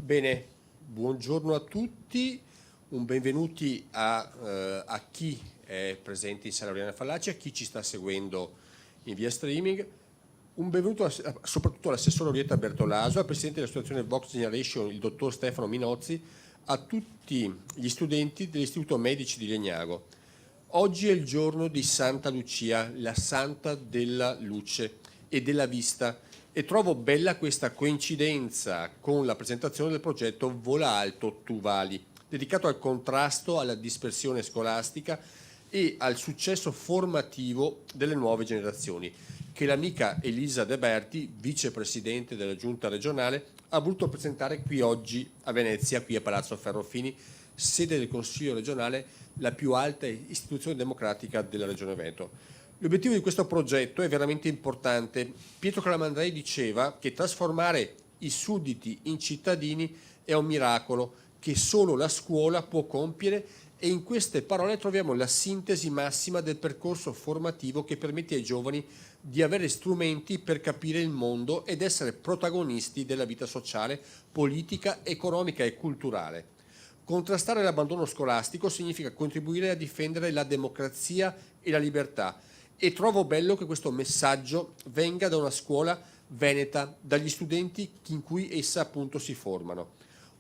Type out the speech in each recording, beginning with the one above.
Bene, buongiorno a tutti, un benvenuti a chi è presente in sala Oriana Fallaci, a chi ci sta seguendo in via streaming, un benvenuto soprattutto all'assessore Orietta Bertolaso, al presidente dell'associazione Vox Generation, il dottor Stefano Minozzi, a tutti gli studenti dell'Istituto Medici di Legnago. Oggi è il giorno di Santa Lucia, la santa della luce e della vista, e trovo bella questa coincidenza con la presentazione del progetto Vola Alto Tu Vali, dedicato al contrasto alla dispersione scolastica e al successo formativo delle nuove generazioni, che l'amica Elisa De Berti, vicepresidente della giunta regionale, ha voluto presentare qui oggi a Venezia, qui a Palazzo Ferrofini, sede del Consiglio regionale, la più alta istituzione democratica della Regione Veneto. L'obiettivo di questo progetto è veramente importante. Pietro Calamandrei diceva che trasformare i sudditi in cittadini è un miracolo che solo la scuola può compiere, e in queste parole troviamo la sintesi massima del percorso formativo che permette ai giovani di avere strumenti per capire il mondo ed essere protagonisti della vita sociale, politica, economica e culturale. Contrastare l'abbandono scolastico significa contribuire a difendere la democrazia e la libertà, e trovo bello che questo messaggio venga da una scuola veneta, dagli studenti in cui essa appunto si formano.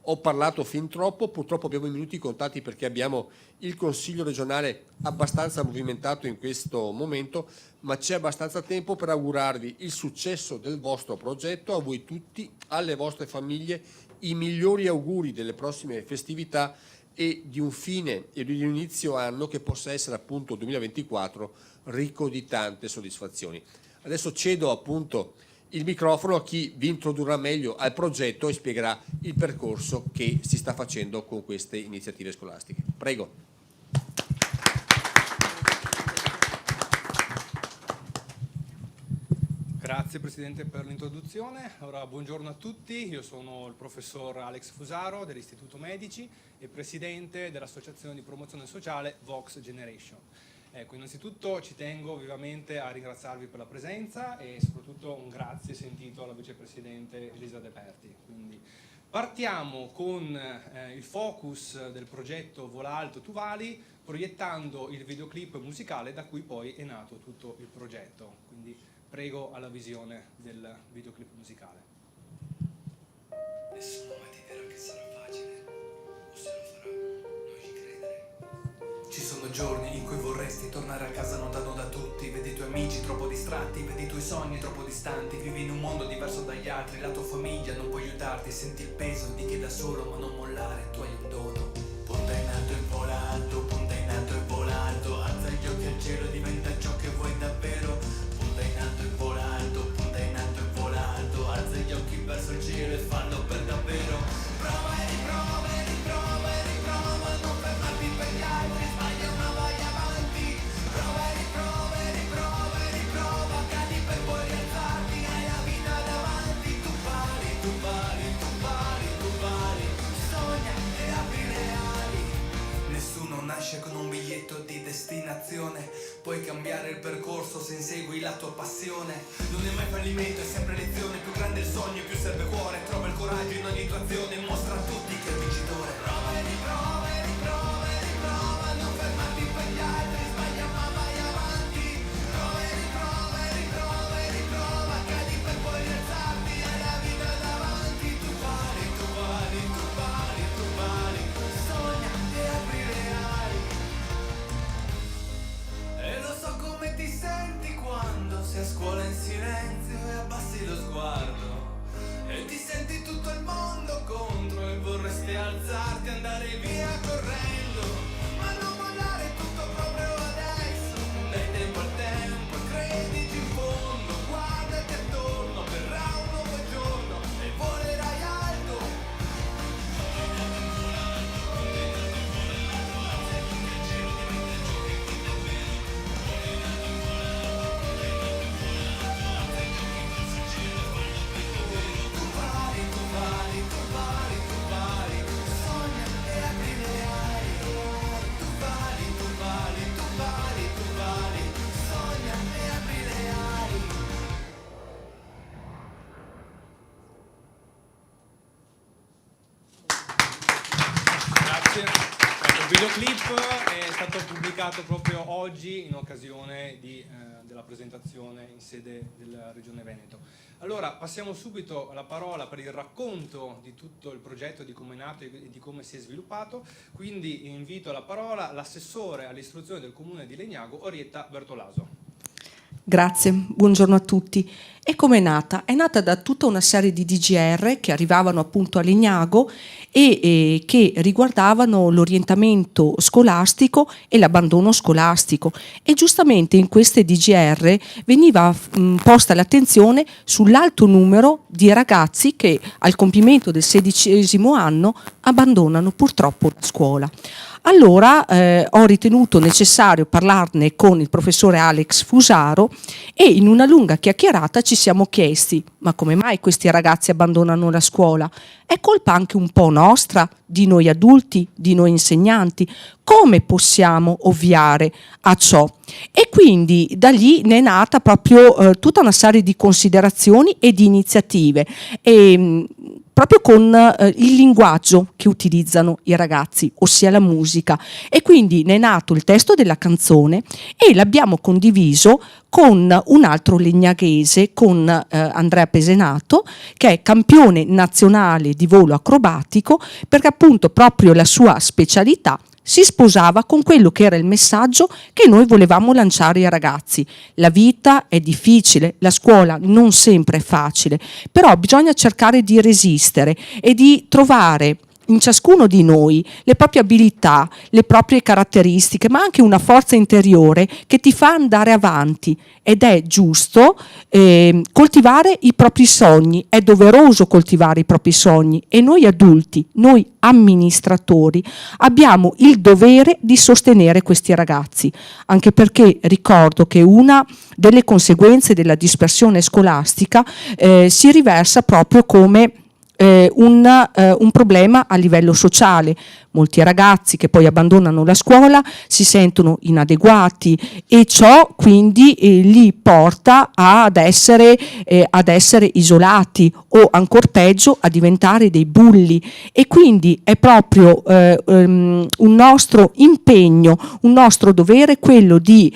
Ho parlato fin troppo, purtroppo abbiamo i minuti contati perché abbiamo il Consiglio regionale abbastanza movimentato in questo momento, ma c'è abbastanza tempo per augurarvi il successo del vostro progetto, a voi tutti, alle vostre famiglie, i migliori auguri delle prossime festività e di un fine e di un inizio anno che possa essere appunto 2024 ricco di tante soddisfazioni. Adesso cedo appunto il microfono a chi vi introdurrà meglio al progetto e spiegherà il percorso che si sta facendo con queste iniziative scolastiche. Prego. Grazie Presidente per l'introduzione. Allora, buongiorno a tutti, io sono il professor Alex Fusaro dell'Istituto Medici e Presidente dell'Associazione di Promozione Sociale Vox Generation. Ecco, innanzitutto ci tengo vivamente a ringraziarvi per la presenza e soprattutto un grazie sentito alla Vicepresidente Elisa De Berti. Quindi partiamo con il focus del progetto Vola Alto Tu Vali, proiettando il videoclip musicale da cui poi è nato tutto il progetto. Quindi prego alla visione del videoclip musicale. Nessuno mai ti dirà che sarà facile, o se lo farà, non gli credere. Ci sono giorni in cui vorresti tornare a casa lontano da tutti. Vedi i tuoi amici troppo distratti, vedi i tuoi sogni troppo distanti. Vivi in un mondo diverso dagli altri, la tua famiglia non può aiutarti. Senti il peso di chi è da solo, ma non mollare, tu hai un dono. Punta in alto e vola alto, punta in alto e vola alto. Alza gli occhi al cielo, diventa ciò che vuoi davvero. Punta in alto e vola alto, punta in alto e vola alto. Alza gli occhi verso il cielo e fallo per davvero. Prova e riprova e riprova e riprova, non fermarti per gli altri, sbaglia ma vai avanti. Prova e riprova e riprova e riprova, cadi per poi rialzarti, hai la vita davanti. Tu vali, tu vali, tu vali, tu vali. Sogna e apri le ali. Nessuno nasce con un biglietto di destinazione, puoi cambiare il percorso se insegui la tua passione. Non è mai fallimento, è sempre lezione, più grande il sogno, più serve cuore. Trova il coraggio in ogni tua azione, mostra a tutti che è il vincitore. Prova e riprova e riprova e riprova, non fermarti per gli altri, sbaglia ma vai avanti. Prova e riprova e riprova e riprova, cadi per poi rialzarti, hai la vita davanti. Tu vali, tu vali, tu vali, tu vali. Sogna e apri le ali. E lo so come ti senti quando sei a scuola in silenzio e abbassi lo sguardo e ti senti tutto il mondo contro e vorresti alzarti e andare via correndo, ma non mollare tutto proprio adesso. Dai tempo al tempo e credici in fondo, guardati attorno, verrà un nuovo giorno e volerai alto. Tu vali, tu vali, tu vali, tu vali. Sogna e apri le Grazie. Il videoclip è stato pubblicato proprio oggi in occasione della presentazione in sede della Regione Veneto. Allora passiamo subito la parola per il racconto di tutto il progetto, di come è nato e di come si è sviluppato. Quindi invito alla parola l'assessore all'istruzione del Comune di Legnago, Orietta Bertolaso. Grazie, buongiorno a tutti. E come è nata? È nata da tutta una serie di DGR che arrivavano appunto a Legnago e che riguardavano l'orientamento scolastico e l'abbandono scolastico. E giustamente in queste DGR veniva posta l'attenzione sull'alto numero di ragazzi che al compimento del 16° anno abbandonano purtroppo la scuola. Allora ho ritenuto necessario parlarne con il professore Alex Fusaro e in una lunga chiacchierata ci siamo chiesti: ma come mai questi ragazzi abbandonano la scuola? È colpa anche un po' nostra, di noi adulti, di noi insegnanti? Come possiamo ovviare a ciò? E quindi da lì ne è nata proprio tutta una serie di considerazioni e di iniziative. Proprio con il linguaggio che utilizzano i ragazzi, ossia la musica. E quindi ne è nato il testo della canzone e l'abbiamo condiviso con un altro legnaghese, con Andrea Pesenato, che è campione nazionale di volo acrobatico, perché appunto proprio la sua specialità si sposava con quello che era il messaggio che noi volevamo lanciare ai ragazzi. La vita è difficile, la scuola non sempre è facile, però bisogna cercare di resistere e di trovare in ciascuno di noi le proprie abilità, le proprie caratteristiche, ma anche una forza interiore che ti fa andare avanti. Ed è giusto coltivare i propri sogni, è doveroso coltivare i propri sogni e noi adulti, noi amministratori, abbiamo il dovere di sostenere questi ragazzi, anche perché ricordo che una delle conseguenze della dispersione scolastica si riversa proprio come un problema a livello sociale. Molti ragazzi che poi abbandonano la scuola si sentono inadeguati e ciò quindi li porta ad essere isolati o ancor peggio a diventare dei bulli, e quindi è proprio un nostro impegno, un nostro dovere quello di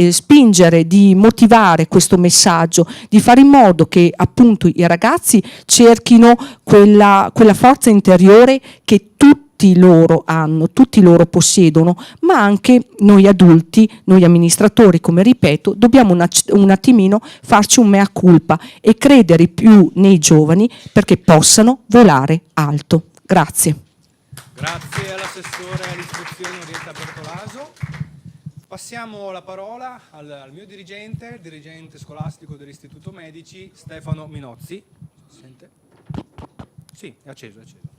spingere, di motivare questo messaggio, di fare in modo che appunto i ragazzi cerchino quella forza interiore che tutti loro hanno, tutti loro possiedono, ma anche noi adulti, noi amministratori, come ripeto, dobbiamo un attimino farci un mea culpa e credere più nei giovani perché possano volare alto. Grazie. Grazie all'assessore all'istruzione Orietta Bertolaso. Passiamo la parola al mio dirigente, il dirigente scolastico dell'Istituto Medici, Stefano Minozzi. Si sente? Sì, è acceso, è acceso.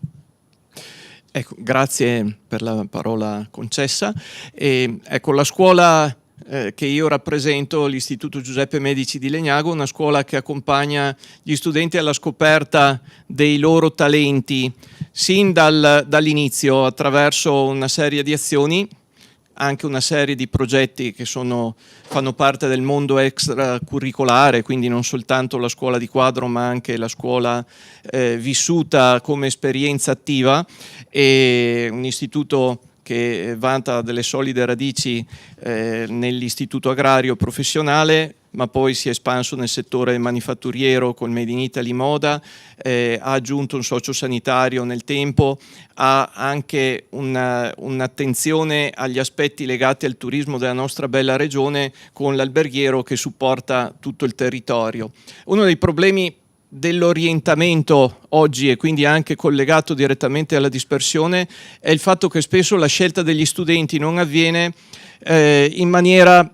Ecco, grazie per la parola concessa. Ecco, la scuola che io rappresento, l'Istituto Giuseppe Medici di Legnago, una scuola che accompagna gli studenti alla scoperta dei loro talenti sin dall'inizio attraverso una serie di azioni, anche una serie di progetti che fanno parte del mondo extracurricolare, quindi non soltanto la scuola di quadro ma anche la scuola vissuta come esperienza attiva, e un istituto che vanta delle solide radici nell'istituto agrario professionale, ma poi si è espanso nel settore manifatturiero col Made in Italy Moda, ha aggiunto un sociosanitario nel tempo, ha anche un'attenzione agli aspetti legati al turismo della nostra bella regione con l'alberghiero che supporta tutto il territorio. Uno dei problemi dell'orientamento oggi, e quindi anche collegato direttamente alla dispersione, è il fatto che spesso la scelta degli studenti non avviene in maniera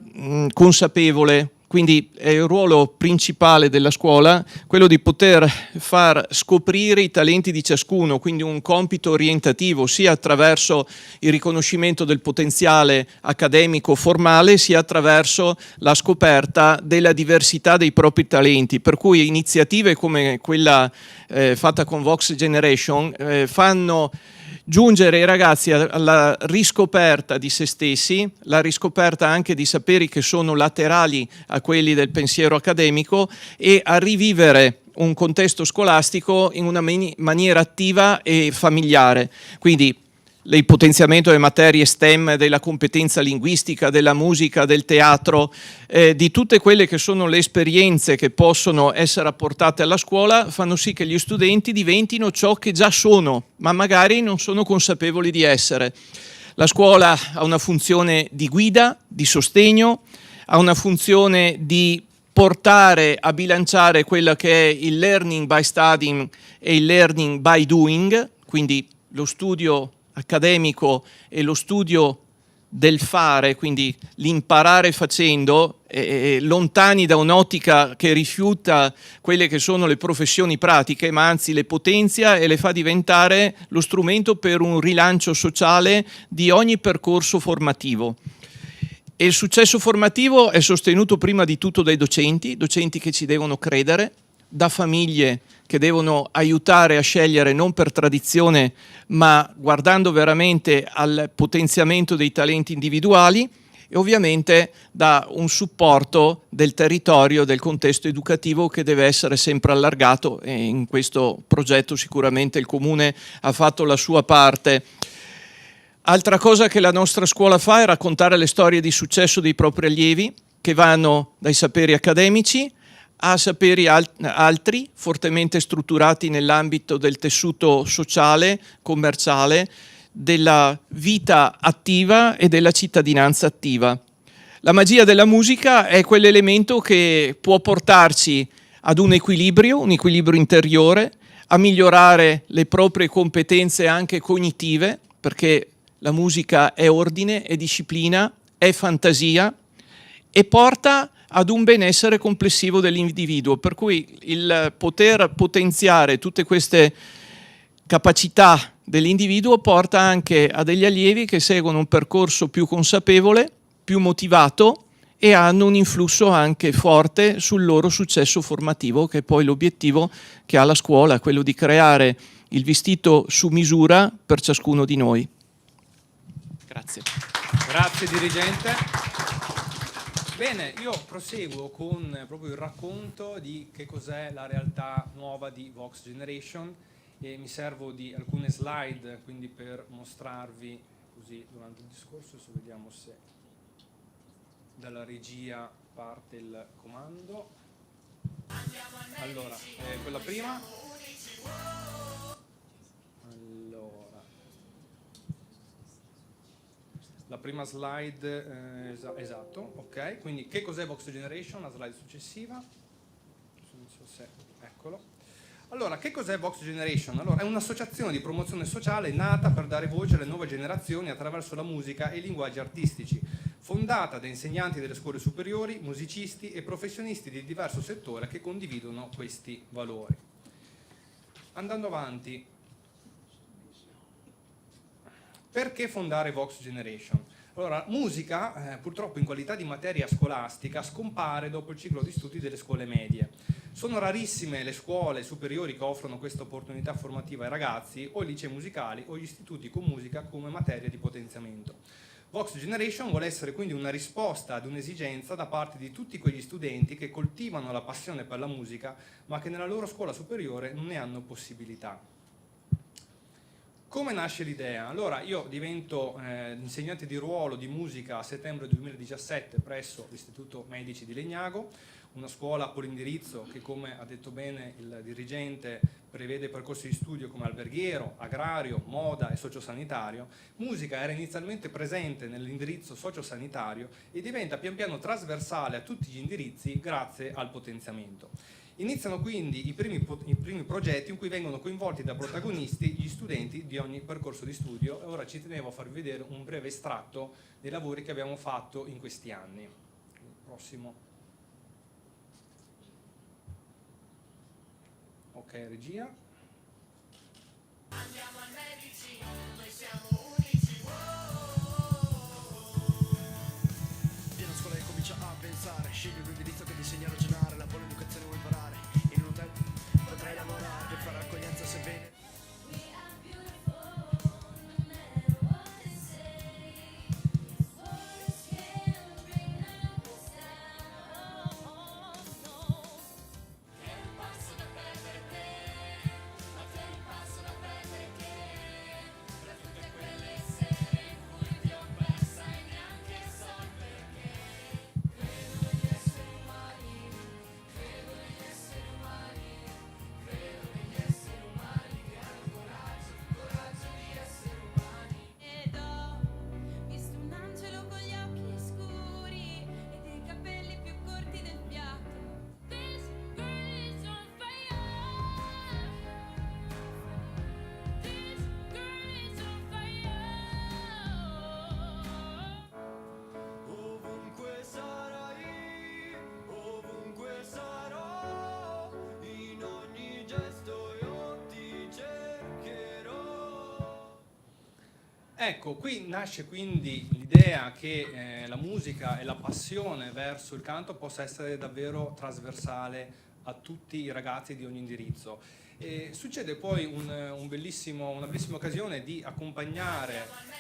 consapevole. Quindi è il ruolo principale della scuola quello di poter far scoprire i talenti di ciascuno, quindi un compito orientativo sia attraverso il riconoscimento del potenziale accademico formale, sia attraverso la scoperta della diversità dei propri talenti, per cui iniziative come quella fatta con Vox Generation fanno giungere i ragazzi alla riscoperta di se stessi, la riscoperta anche di saperi che sono laterali a quelli del pensiero accademico, e a rivivere un contesto scolastico in una maniera attiva e familiare. Quindi il potenziamento delle materie STEM, della competenza linguistica, della musica, del teatro, di tutte quelle che sono le esperienze che possono essere apportate alla scuola, fanno sì che gli studenti diventino ciò che già sono, ma magari non sono consapevoli di essere. La scuola ha una funzione di guida, di sostegno, ha una funzione di portare a bilanciare quello che è il learning by studying e il learning by doing, quindi lo studio accademico e lo studio del fare, quindi l'imparare facendo, lontani da un'ottica che rifiuta quelle che sono le professioni pratiche, ma anzi le potenzia e le fa diventare lo strumento per un rilancio sociale di ogni percorso formativo. E il successo formativo è sostenuto prima di tutto dai docenti che ci devono credere, da famiglie che devono aiutare a scegliere non per tradizione, ma guardando veramente al potenziamento dei talenti individuali, e ovviamente da un supporto del territorio, del contesto educativo che deve essere sempre allargato, e in questo progetto sicuramente il Comune ha fatto la sua parte. Altra cosa che la nostra scuola fa è raccontare le storie di successo dei propri allievi, che vanno dai saperi accademici a saperi altri, fortemente strutturati nell'ambito del tessuto sociale, commerciale, della vita attiva e della cittadinanza attiva. La magia della musica è quell'elemento che può portarci ad un equilibrio interiore, a migliorare le proprie competenze anche cognitive, perché la musica è ordine, è disciplina, è fantasia e porta ad un benessere complessivo dell'individuo, per cui il poter potenziare tutte queste capacità dell'individuo porta anche a degli allievi che seguono un percorso più consapevole, più motivato e hanno un influsso anche forte sul loro successo formativo, che è poi l'obiettivo che ha la scuola, quello di creare il vestito su misura per ciascuno di noi. Grazie. Grazie dirigente. Bene, io proseguo con proprio il racconto di che cos'è la realtà nuova di Vox Generation e mi servo di alcune slide quindi per mostrarvi così durante il discorso. Adesso vediamo se dalla regia parte il comando. Allora, quella prima. La prima slide, esatto, ok. Quindi che cos'è Vox Generation? La slide successiva. Non so se, eccolo. Allora, che cos'è Vox Generation? Allora, è un'associazione di promozione sociale nata per dare voce alle nuove generazioni attraverso la musica e i linguaggi artistici, fondata da insegnanti delle scuole superiori, musicisti e professionisti di diverso settore che condividono questi valori. Andando avanti, perché fondare Vox Generation? Allora, musica, purtroppo in qualità di materia scolastica, scompare dopo il ciclo di studi delle scuole medie. Sono rarissime le scuole superiori che offrono questa opportunità formativa ai ragazzi, o i licei musicali o gli istituti con musica come materia di potenziamento. Vox Generation vuole essere quindi una risposta ad un'esigenza da parte di tutti quegli studenti che coltivano la passione per la musica, ma che nella loro scuola superiore non ne hanno possibilità. Come nasce l'idea? Allora, io divento insegnante di ruolo di musica a settembre 2017 presso l'Istituto Medici di Legnago, una scuola a polindirizzo che, come ha detto bene il dirigente, prevede percorsi di studio come alberghiero, agrario, moda e sociosanitario. Musica era inizialmente presente nell'indirizzo sociosanitario e diventa pian piano trasversale a tutti gli indirizzi grazie al potenziamento. Iniziano quindi i primi progetti in cui vengono coinvolti da protagonisti gli studenti di ogni percorso di studio, e ora ci tenevo a farvi vedere un breve estratto dei lavori che abbiamo fatto in questi anni. Il prossimo. Ok, regia. Andiamo al Medici, noi siamo unici. Vieni a scuola e comincia a pensare, scegli un indirizzo che ti insegna a ragionare, la buona educazione vuoi imparare, in un hotel potrai lavorare per fare accoglienza se bene. Ecco, qui nasce quindi l'idea che la musica e la passione verso il canto possa essere davvero trasversale a tutti i ragazzi di ogni indirizzo. E succede poi una bellissima occasione di accompagnare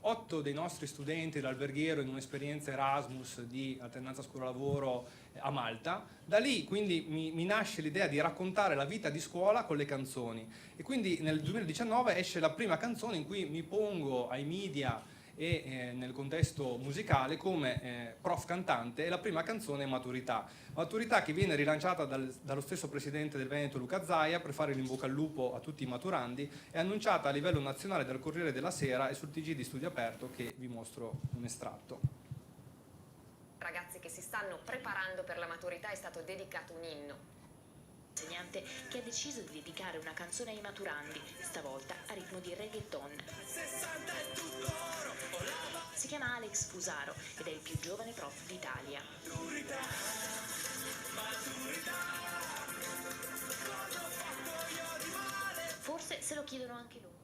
8 dei nostri studenti dell'alberghiero in un'esperienza Erasmus di alternanza scuola-lavoro a Malta. Da lì quindi mi nasce l'idea di raccontare la vita di scuola con le canzoni, e quindi nel 2019 esce la prima canzone in cui mi pongo ai media e nel contesto musicale come prof cantante, e la prima canzone è Maturità. Maturità che viene rilanciata dallo stesso presidente del Veneto Luca Zaia per fare l'in bocca al lupo a tutti i maturandi, è annunciata a livello nazionale dal Corriere della Sera e sul TG di Studio Aperto, che vi mostro un estratto. Ragazzi che si stanno preparando per la maturità è stato dedicato un inno. Insegnante che ha deciso di dedicare una canzone ai maturandi, stavolta a ritmo di reggaeton. Si chiama Alex Fusaro ed è il più giovane prof d'Italia. Forse se lo chiedono anche loro.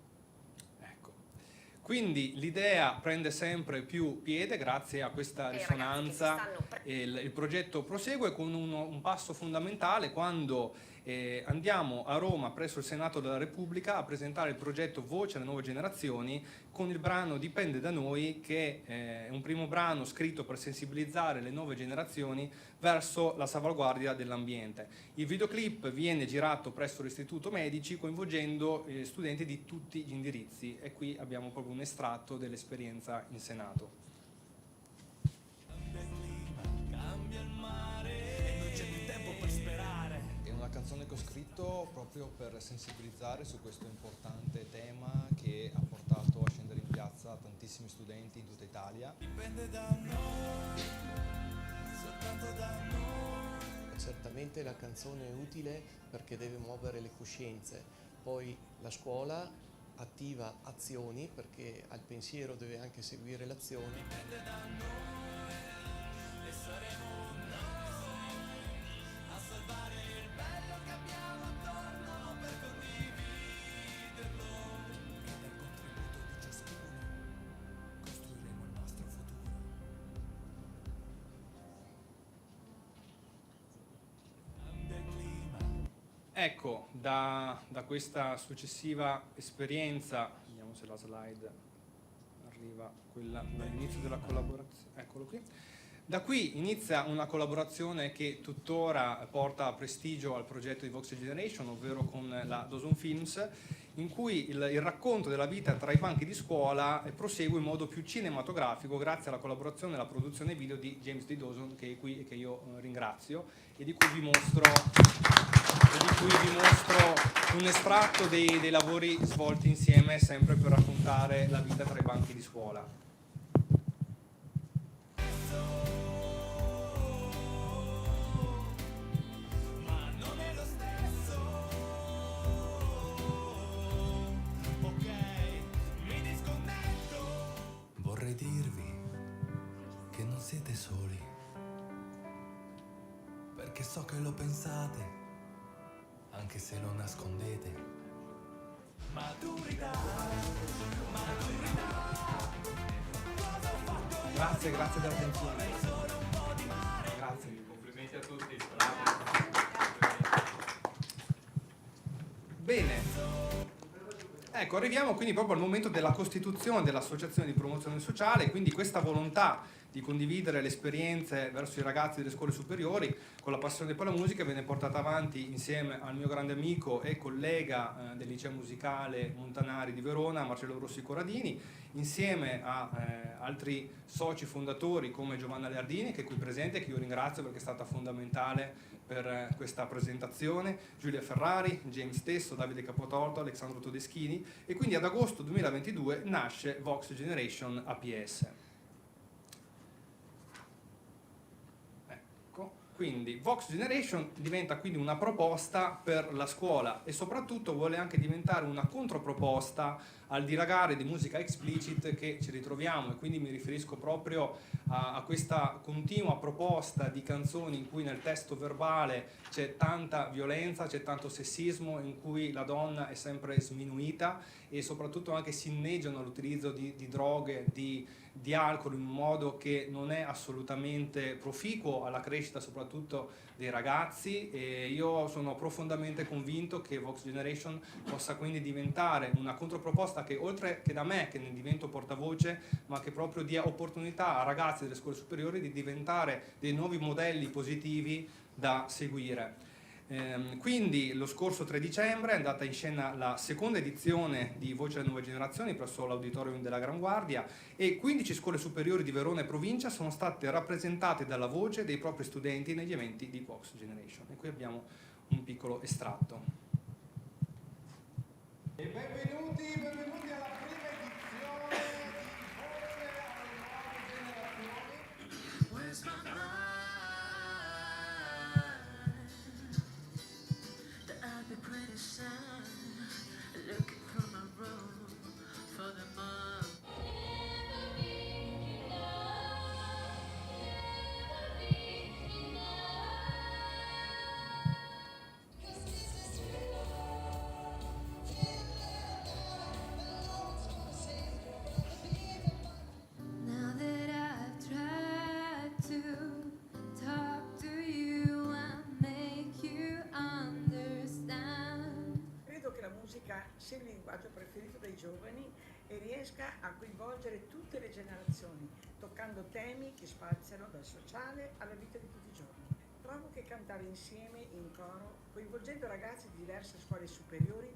Ecco. Quindi l'idea prende sempre più piede grazie a questa risonanza, e il progetto prosegue con un passo fondamentale quando andiamo a Roma presso il Senato della Repubblica a presentare il progetto Voce alle nuove generazioni con il brano Dipende da noi, che è un primo brano scritto per sensibilizzare le nuove generazioni verso la salvaguardia dell'ambiente. Il videoclip viene girato presso l'Istituto Medici coinvolgendo studenti di tutti gli indirizzi, e qui abbiamo proprio un estratto dell'esperienza in Senato. Canzone che ho scritto proprio per sensibilizzare su questo importante tema che ha portato a scendere in piazza tantissimi studenti in tutta Italia. Dipende da noi, soltanto da noi. Certamente la canzone è utile perché deve muovere le coscienze, poi la scuola attiva azioni perché al pensiero deve anche seguire l'azione. Dipende da noi e saremo Ecco, da questa successiva esperienza, vediamo se la slide arriva, quella dall'inizio della collaborazione, eccolo qui. Da qui inizia una collaborazione che tuttora porta prestigio al progetto di Vox Generation, ovvero con la Dawson Films, in cui il racconto della vita tra i banchi di scuola prosegue in modo più cinematografico grazie alla collaborazione e alla produzione video di James D. Dawson, che è qui e che io ringrazio, e di cui vi mostro un estratto dei lavori svolti insieme, sempre per raccontare la vita tra i banchi di scuola. Vorrei dirvi che non siete soli, perché so che lo pensate, anche se lo nascondete. Maturità, maturità. Grazie dell'attenzione. Grazie, complimenti a tutti. Bene. Ecco, arriviamo quindi proprio al momento della costituzione dell'Associazione di Promozione Sociale, quindi questa volontà di condividere le esperienze verso i ragazzi delle scuole superiori con la passione per la musica viene portata avanti insieme al mio grande amico e collega del liceo musicale Montanari di Verona, Marcello Rossi Corradini, insieme a altri soci fondatori come Giovanna Leardini, che è qui presente, che io ringrazio perché è stata fondamentale per questa presentazione, Giulia Ferrari, James stesso, Davide Capotorto, Alessandro Todeschini, e quindi ad agosto 2022 nasce Vox Generation APS. Ecco, quindi Vox Generation diventa quindi una proposta per la scuola e soprattutto vuole anche diventare una controproposta al dilagare di musica explicit che ci ritroviamo, e quindi mi riferisco proprio a questa continua proposta di canzoni in cui nel testo verbale c'è tanta violenza, c'è tanto sessismo, in cui la donna è sempre sminuita e soprattutto anche si inneggiano all'utilizzo di droghe, di alcol in un modo che non è assolutamente proficuo alla crescita soprattutto dei ragazzi, e io sono profondamente convinto che Vox Generation possa quindi diventare una controproposta che, oltre che da me, che ne divento portavoce, ma che proprio dia opportunità a ragazzi delle scuole superiori di diventare dei nuovi modelli positivi da seguire. Quindi lo scorso 3 dicembre è andata in scena la seconda edizione di Voce delle Nuove Generazioni presso l'Auditorium della Gran Guardia, e 15 scuole superiori di Verona e provincia sono state rappresentate dalla voce dei propri studenti negli eventi di Vox Generation. E qui abbiamo un piccolo estratto. E benvenuti alla prima edizione di Voce alle Nuove Generazioni. sia il linguaggio preferito dai giovani e riesca a coinvolgere tutte le generazioni, toccando temi che spaziano dal sociale alla vita di tutti i giorni. Trovo che cantare insieme, in coro, coinvolgendo ragazzi di diverse scuole superiori,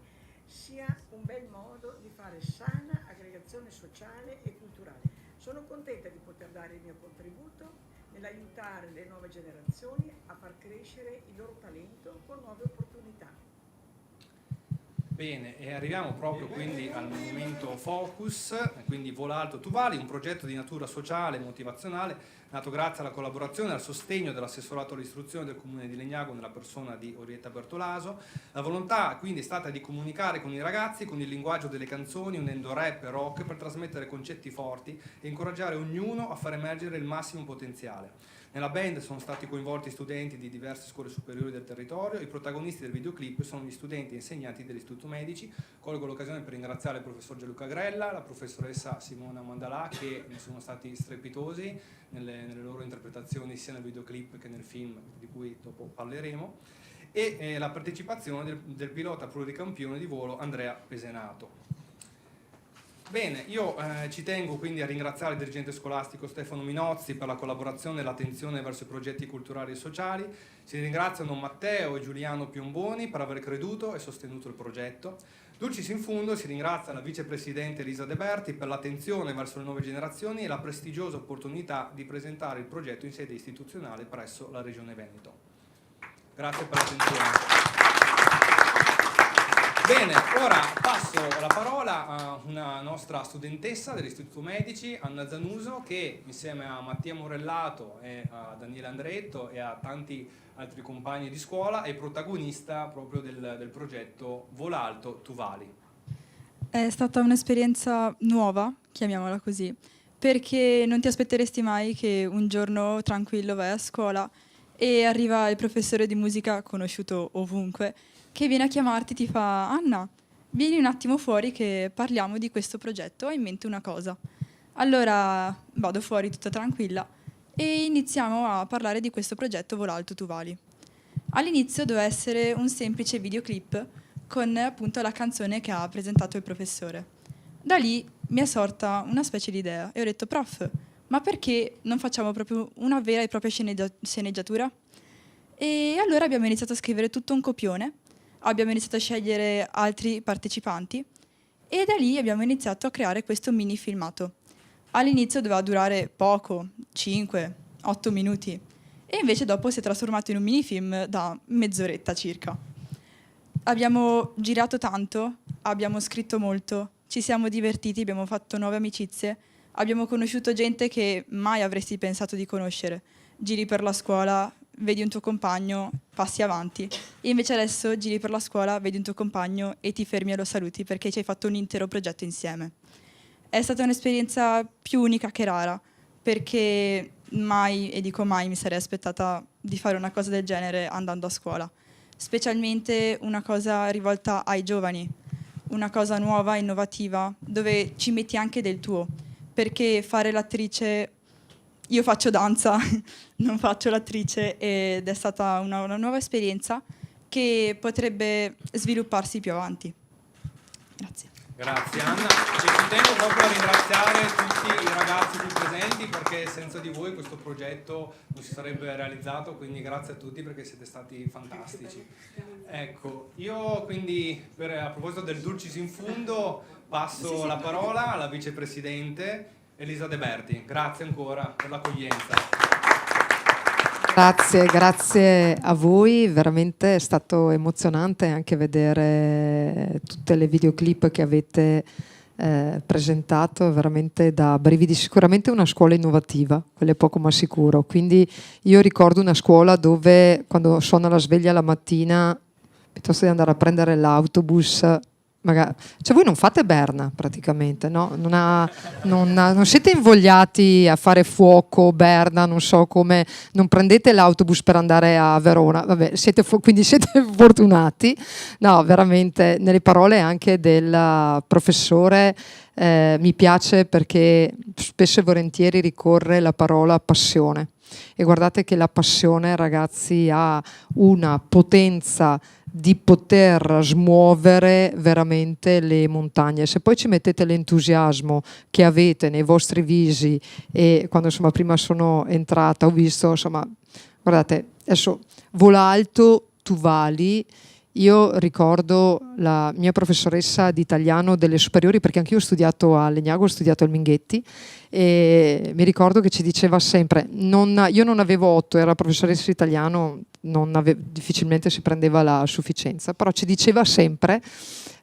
sia un bel modo di fare sana aggregazione sociale e culturale. Sono contenta di poter dare il mio contributo nell'aiutare le nuove generazioni a far crescere il loro talento con nuove opportunità. Bene, e arriviamo proprio quindi al momento focus, quindi Vola Alto Tu Vali, un progetto di natura sociale e motivazionale nato grazie alla collaborazione e al sostegno dell'assessorato all'istruzione del Comune di Legnago nella persona di Orietta Bertolaso. La volontà quindi è stata di comunicare con i ragazzi con il linguaggio delle canzoni, unendo rap e rock per trasmettere concetti forti e incoraggiare ognuno a far emergere il massimo potenziale. Nella band sono stati coinvolti studenti di diverse scuole superiori del territorio. I protagonisti del videoclip sono gli studenti e insegnanti dell'Istituto Medici. Colgo l'occasione per ringraziare il professor Gianluca Grella, la professoressa Simona Mandalà, che sono stati strepitosi nelle loro interpretazioni sia nel videoclip che nel film, di cui dopo parleremo, e la partecipazione del pilota pluricampione di volo Andrea Pesenato. Bene, io ci tengo quindi a ringraziare il dirigente scolastico Stefano Minozzi per la collaborazione e l'attenzione verso i progetti culturali e sociali. Si ringraziano Matteo e Giuliano Piomboni per aver creduto e sostenuto il progetto. Dulcis in fundo si ringrazia la vicepresidente Elisa De Berti per l'attenzione verso le nuove generazioni e la prestigiosa opportunità di presentare il progetto in sede istituzionale presso la Regione Veneto. Grazie per l'attenzione. Bene, ora passo la parola a una nostra studentessa dell'Istituto Medici, Anna Zanuso, che insieme a Mattia Morellato e a Daniele Andretto e a tanti altri compagni di scuola è protagonista proprio del progetto Vola Alto Tu Vali. È stata un'esperienza nuova, chiamiamola così, perché non ti aspetteresti mai che un giorno tranquillo vai a scuola e arriva il professore di musica conosciuto ovunque che viene a chiamarti e ti fa: Anna, vieni un attimo fuori che parliamo di questo progetto, ho in mente una cosa. Allora vado fuori tutta tranquilla e iniziamo a parlare di questo progetto Vola Alto Tu Vali. All'inizio doveva essere un semplice videoclip con appunto la canzone che ha presentato il professore. Da lì mi è sorta una specie di idea e ho detto: prof, ma perché non facciamo proprio una vera e propria sceneggiatura? E allora abbiamo iniziato a scrivere tutto un copione, abbiamo iniziato a scegliere altri partecipanti e da lì abbiamo iniziato a creare questo mini filmato. All'inizio doveva durare poco, 5-8 minuti, e invece dopo si è trasformato in un mini film da mezz'oretta circa. Abbiamo girato tanto, abbiamo scritto molto, ci siamo divertiti, abbiamo fatto nuove amicizie, abbiamo conosciuto gente che mai avresti pensato di conoscere. Giri per la scuola, vedi un tuo compagno, passi avanti, e invece adesso giri per la scuola, vedi un tuo compagno e ti fermi e lo saluti perché ci hai fatto un intero progetto insieme. È stata un'esperienza più unica che rara, perché mai, e dico mai, mi sarei aspettata di fare una cosa del genere andando a scuola, specialmente una cosa rivolta ai giovani, una cosa nuova, innovativa, dove ci metti anche del tuo, perché fare l'attrice, io faccio danza, non faccio l'attrice, ed è stata una nuova esperienza che potrebbe svilupparsi più avanti. Grazie. Grazie Anna, e ci tengo proprio a ringraziare tutti i ragazzi qui presenti, perché senza di voi questo progetto non si sarebbe realizzato, quindi grazie a tutti perché siete stati fantastici. Ecco, io quindi a proposito del Dulcis in Fundo passo la parola alla vicepresidente Elisa De Berti. Grazie ancora per l'accoglienza. Grazie a voi, veramente è stato emozionante anche vedere tutte le videoclip che avete presentato, veramente da brividi. Sicuramente una scuola innovativa, quello è poco ma sicuro. Quindi io ricordo una scuola dove quando suona la sveglia la mattina, piuttosto di andare a prendere l'autobus, magari, cioè voi non fate Berna praticamente, no? Non siete invogliati a fare fuoco, Berna, non so come, non prendete l'autobus per andare a Verona, vabbè, quindi siete fortunati. No, veramente, nelle parole anche del professore mi piace perché spesso e volentieri ricorre la parola passione. E guardate che la passione, ragazzi, ha una potenza di poter smuovere veramente le montagne. Se poi ci mettete l'entusiasmo che avete nei vostri visi, e quando insomma prima sono entrata ho visto, insomma, guardate, adesso Vola Alto Tu Vali. Io ricordo la mia professoressa di italiano delle superiori, perché anche io ho studiato a Legnago, ho studiato al Minghetti, e mi ricordo che ci diceva sempre, io non avevo 8, era professoressa di italiano, difficilmente si prendeva la sufficienza, però ci diceva sempre,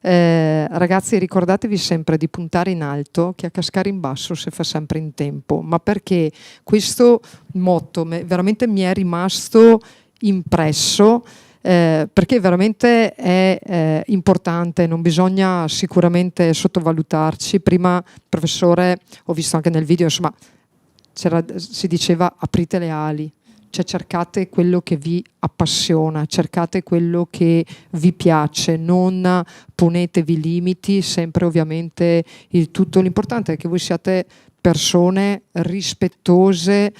ragazzi, ricordatevi sempre di puntare in alto, che a cascare in basso si fa sempre in tempo. Ma perché questo motto veramente mi è rimasto impresso, perché veramente è importante, non bisogna sicuramente sottovalutarci. Prima, professore, ho visto anche nel video, insomma, si diceva aprite le ali, cioè cercate quello che vi appassiona, cercate quello che vi piace, non ponetevi limiti, sempre ovviamente l'importante è che voi siate persone rispettose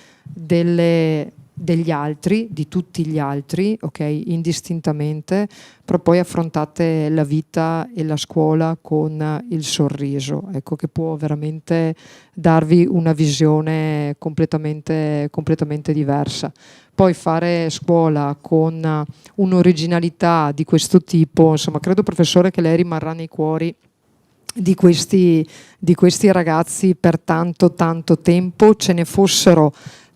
degli altri, di tutti gli altri, ok, indistintamente, però poi affrontate la vita e la scuola con il sorriso, ecco, che può veramente darvi una visione completamente diversa. Poi fare scuola con un'originalità di questo tipo, insomma, credo, professore, che lei rimarrà nei cuori di questi ragazzi per tanto tempo. Ce ne fossero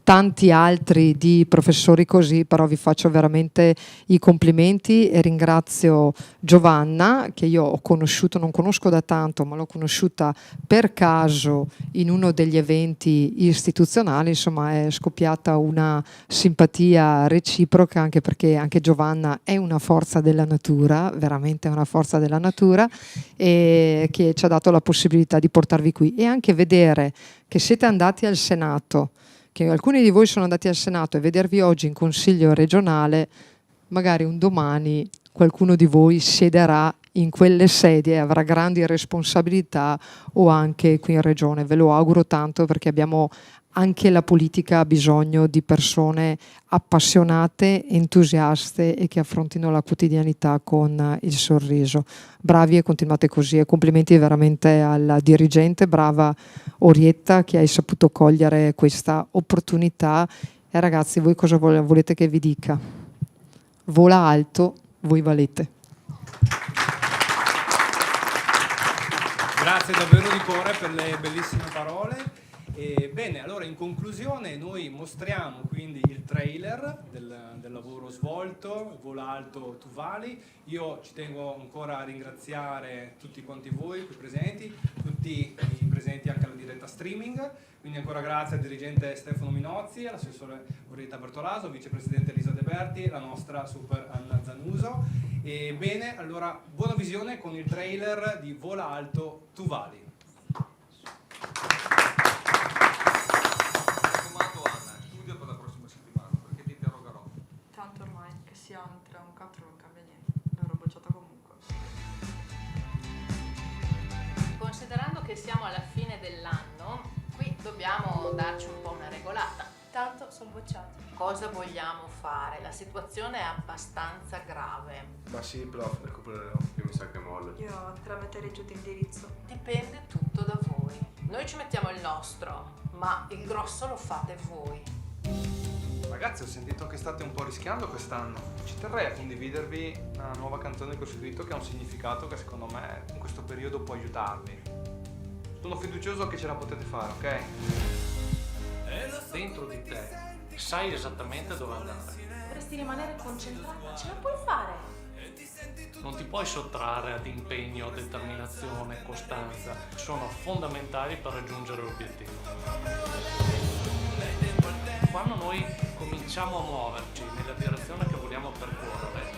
tanti altri di professori così, però vi faccio veramente i complimenti e ringrazio Giovanna, che io ho conosciuto, non conosco da tanto, ma l'ho conosciuta per caso in uno degli eventi istituzionali. Insomma, è scoppiata una simpatia reciproca, anche perché anche Giovanna è una forza della natura, veramente una forza della natura, e che ci ha dato la possibilità di portarvi qui e anche vedere che siete andati al Senato, che alcuni di voi sono andati al Senato, e vedervi oggi in Consiglio regionale, magari un domani qualcuno di voi siederà in quelle sedie e avrà grandi responsabilità, o anche qui in Regione. Ve lo auguro tanto, perché abbiamo anche la politica ha bisogno di persone appassionate, entusiaste e che affrontino la quotidianità con il sorriso. Bravi e continuate così, e complimenti veramente alla dirigente, brava Orietta, che hai saputo cogliere questa opportunità. E ragazzi, voi cosa volete che vi dica? Vola alto, voi valete. Grazie davvero di cuore per le bellissime parole. Bene, allora in conclusione noi mostriamo quindi il trailer del lavoro svolto, Vola Alto Tu Vali. Io ci tengo ancora a ringraziare tutti quanti voi qui presenti, tutti i presenti anche alla diretta streaming, quindi ancora grazie al dirigente Stefano Minozzi, all'assessore Orietta Bertolaso, vicepresidente Elisa De Berti, la nostra super Anna Zanuso. E bene, allora buona visione con il trailer di Vola Alto Tu Vali. Tanto ormai, che sia un 3 o un 4 non cambia niente, l'avrò bocciata comunque. bocciati. Cosa vogliamo fare? La situazione è abbastanza grave. Ma sì, prof, recupererò. Io mi sa che molle. Io tramite rigiù indirizzo. Dipende tutto da voi. Noi ci mettiamo il nostro, ma il grosso lo fate voi. Ragazzi, ho sentito che state un po' rischiando quest'anno. Ci terrei a condividervi una nuova canzone che ho scritto che ha un significato che secondo me in questo periodo può aiutarvi. Sono fiducioso che ce la potete fare, ok? Dentro di te sai esattamente dove andare. Dovresti rimanere concentrata, ce la puoi fare. Non ti puoi sottrarre ad impegno, determinazione, costanza. Sono fondamentali per raggiungere l'obiettivo. Quando noi cominciamo a muoverci nella direzione che vogliamo percorrere,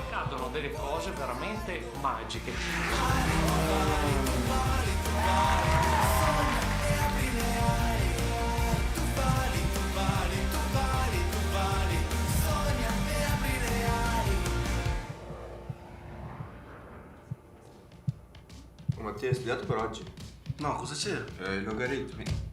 accadono delle cose veramente magiche. Oh, Mattia, hai studiato per oggi? No, cosa c'era? I logaritmi.